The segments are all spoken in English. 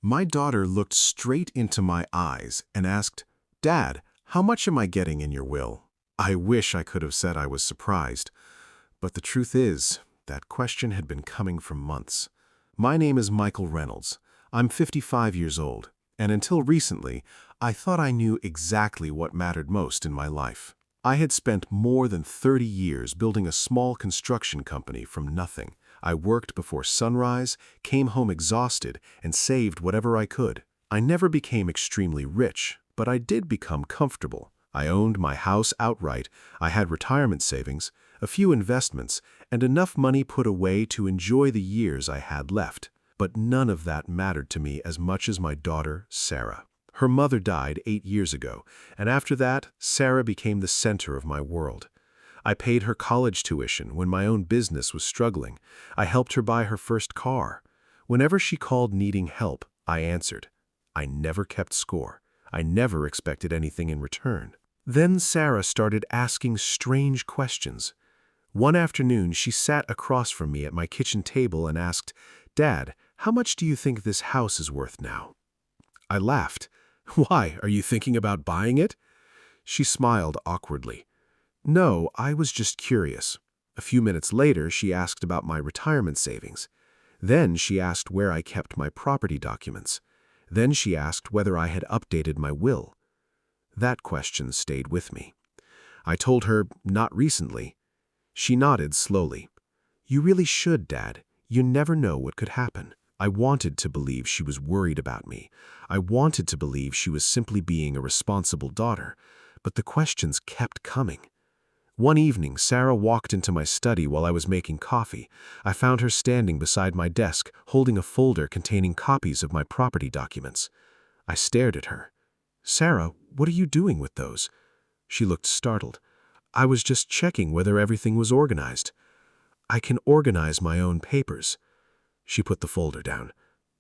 My daughter looked straight into my eyes and asked, "Dad, how much am I getting in your will?" I wish I could have said I was surprised, but the truth is, that question had been coming for months. My name is Michael Reynolds. I'm 55 years old, and until recently, I thought I knew exactly what mattered most in my life. I had spent more than 30 years building a small construction company from nothing. I worked before sunrise, came home exhausted, and saved whatever I could. I never became extremely rich, but I did become comfortable. I owned my house outright, I had retirement savings, a few investments, and enough money put away to enjoy the years I had left. But none of that mattered to me as much as my daughter, Sarah. Her mother died 8 years ago, and after that, Sarah became the center of my world. I paid her college tuition when my own business was struggling. I helped her buy her first car. Whenever she called needing help, I answered. I never kept score. I never expected anything in return. Then Sarah started asking strange questions. One afternoon, she sat across from me at my kitchen table and asked, "Dad, how much do you think this house is worth now?" I laughed. "Why, are you thinking about buying it?" She smiled awkwardly. "No, I was just curious." A few minutes later, she asked about my retirement savings. Then she asked where I kept my property documents. Then she asked whether I had updated my will. That question stayed with me. I told her, not recently. She nodded slowly. "You really should, Dad. You never know what could happen." I wanted to believe she was worried about me. I wanted to believe she was simply being a responsible daughter. But the questions kept coming. One evening, Sarah walked into my study while I was making coffee. I found her standing beside my desk, holding a folder containing copies of my property documents. I stared at her. "Sarah, what are you doing with those?" She looked startled. "I was just checking whether everything was organized." "I can organize my own papers." She put the folder down.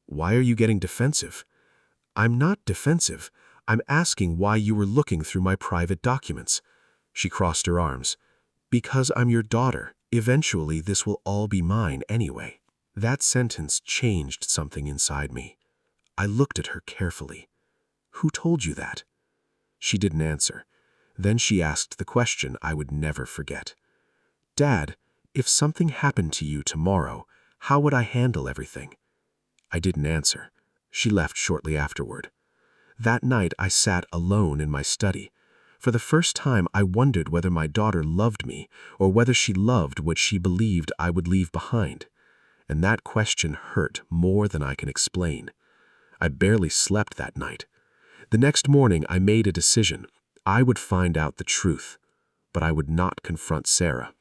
"Why are you getting defensive?" "I'm not defensive. I'm asking why you were looking through my private documents." She crossed her arms. "Because I'm your daughter. Eventually, this will all be mine anyway." That sentence changed something inside me. I looked at her carefully. "Who told you that?" She didn't answer. Then she asked the question I would never forget. "Dad, if something happened to you tomorrow, how would I handle everything?" I didn't answer. She left shortly afterward. That night, I sat alone in my study. For the first time, I wondered whether my daughter loved me or whether she loved what she believed I would leave behind. And that question hurt more than I can explain. I barely slept that night. The next morning, I made a decision. I would find out the truth, but I would not confront Sarah.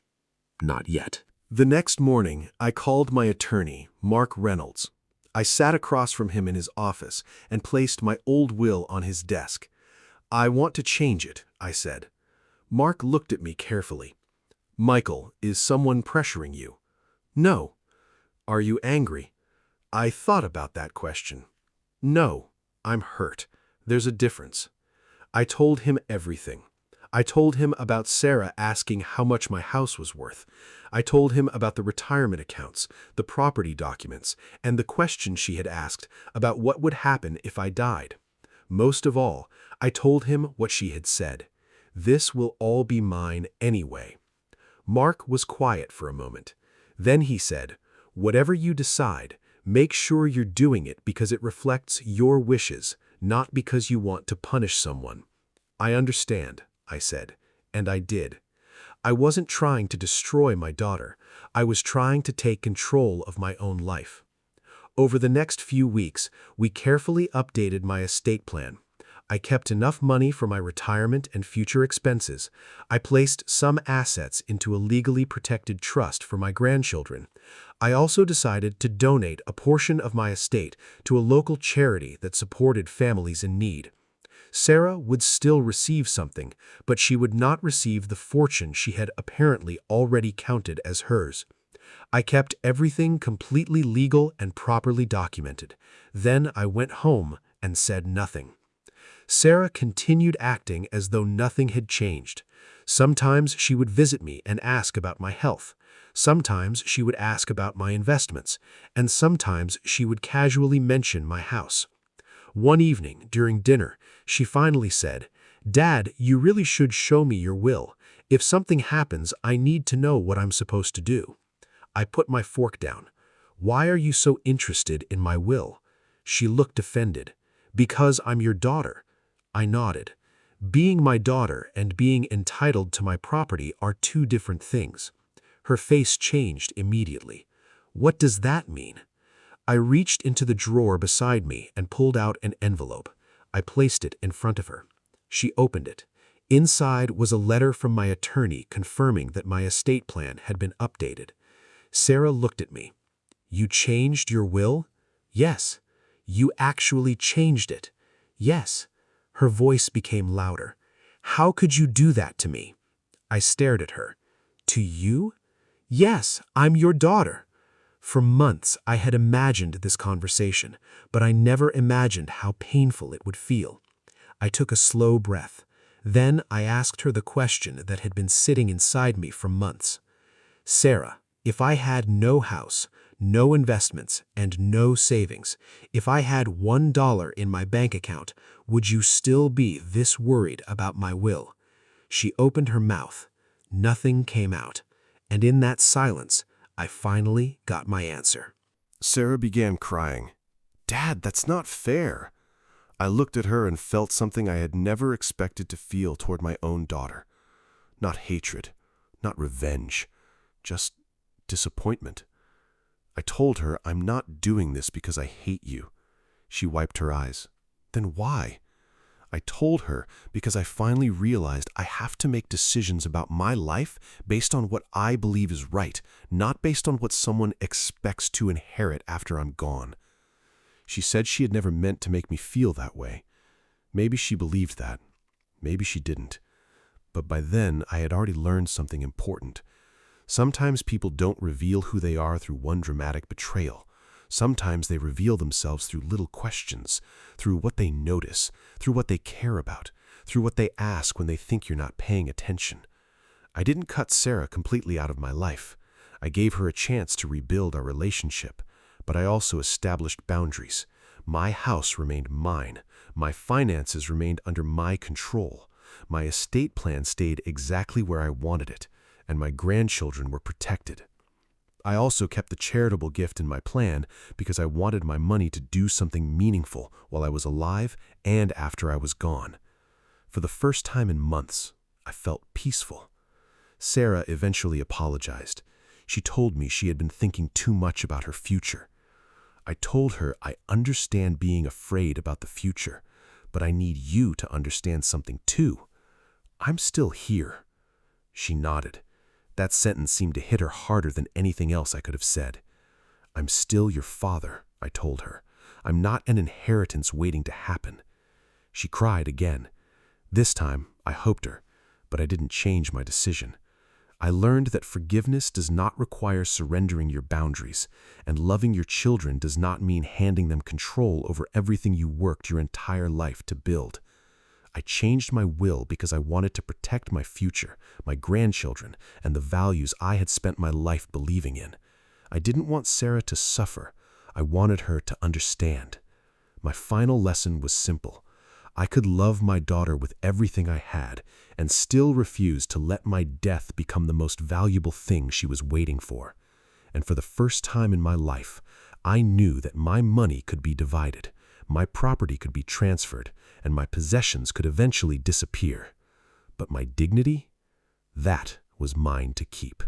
Not yet. The next morning, I called my attorney, Mark Reynolds. I sat across from him in his office and placed my old will on his desk. "I want to change it," I said. Mark looked at me carefully. "Michael, is someone pressuring you?" "No." "Are you angry?" I thought about that question. "No, I'm hurt. There's a difference." I told him everything. I told him about Sarah asking how much my house was worth. I told him about the retirement accounts, the property documents, and the question she had asked about what would happen if I died. Most of all, I told him what she had said. "This will all be mine anyway." Mark was quiet for a moment. Then he said, "Whatever you decide, make sure you're doing it because it reflects your wishes, not because you want to punish someone." "I understand," I said, and I did. I wasn't trying to destroy my daughter. I was trying to take control of my own life. Over the next few weeks, we carefully updated my estate plan. I kept enough money for my retirement and future expenses. I placed some assets into a legally protected trust for my grandchildren. I also decided to donate a portion of my estate to a local charity that supported families in need. Sarah would still receive something, but she would not receive the fortune she had apparently already counted as hers. I kept everything completely legal and properly documented. Then I went home and said nothing. Sarah continued acting as though nothing had changed. Sometimes she would visit me and ask about my health. Sometimes she would ask about my investments, and sometimes she would casually mention my house. One evening, during dinner, she finally said, "Dad, you really should show me your will. If something happens, I need to know what I'm supposed to do." I put my fork down. "Why are you so interested in my will?" She looked offended. "Because I'm your daughter." I nodded. Being my daughter and being entitled to my property are two different things. Her face changed immediately. "What does that mean?" I reached into the drawer beside me and pulled out an envelope. I placed it in front of her. She opened it. Inside was a letter from my attorney confirming that my estate plan had been updated. Sarah looked at me. "You changed your will?" "Yes." "You actually changed it?" "Yes." Her voice became louder. "How could you do that to me?" I stared at her. "To you?" "Yes, I'm your daughter." For months, I had imagined this conversation, but I never imagined how painful it would feel. I took a slow breath. Then I asked her the question that had been sitting inside me for months. "Sarah, if I had no house, no investments, and no savings, if I had $1 in my bank account, would you still be this worried about my will?" She opened her mouth. Nothing came out. And in that silence, I finally got my answer. Sarah began crying. "Dad, that's not fair." I looked at her and felt something I had never expected to feel toward my own daughter. Not hatred, not revenge, just disappointment. I told her, "I'm not doing this because I hate you." She wiped her eyes. "Then why?" I told her, "Because I finally realized I have to make decisions about my life based on what I believe is right, not based on what someone expects to inherit after I'm gone." She said she had never meant to make me feel that way. Maybe she believed that. Maybe she didn't. But by then, I had already learned something important. Sometimes people don't reveal who they are through one dramatic betrayal. Sometimes they reveal themselves through little questions, through what they notice, through what they care about, through what they ask when they think you're not paying attention. I didn't cut Sarah completely out of my life. I gave her a chance to rebuild our relationship, but I also established boundaries. My house remained mine. My finances remained under my control. My estate plan stayed exactly where I wanted it, and my grandchildren were protected. I also kept the charitable gift in my plan because I wanted my money to do something meaningful while I was alive and after I was gone. For the first time in months, I felt peaceful. Sarah eventually apologized. She told me she had been thinking too much about her future. I told her I understand being afraid about the future, but I need you to understand something too. I'm still here. She nodded. That sentence seemed to hit her harder than anything else I could have said. "I'm still your father," I told her. "I'm not an inheritance waiting to happen." She cried again. This time, I hoped her, but I didn't change my decision. I learned that forgiveness does not require surrendering your boundaries, and loving your children does not mean handing them control over everything you worked your entire life to build. I changed my will because I wanted to protect my future, my grandchildren, and the values I had spent my life believing in. I didn't want Sarah to suffer. I wanted her to understand. My final lesson was simple. I could love my daughter with everything I had and still refuse to let my death become the most valuable thing she was waiting for. And for the first time in my life, I knew that my money could be divided, my property could be transferred, and my possessions could eventually disappear. But my dignity? That was mine to keep.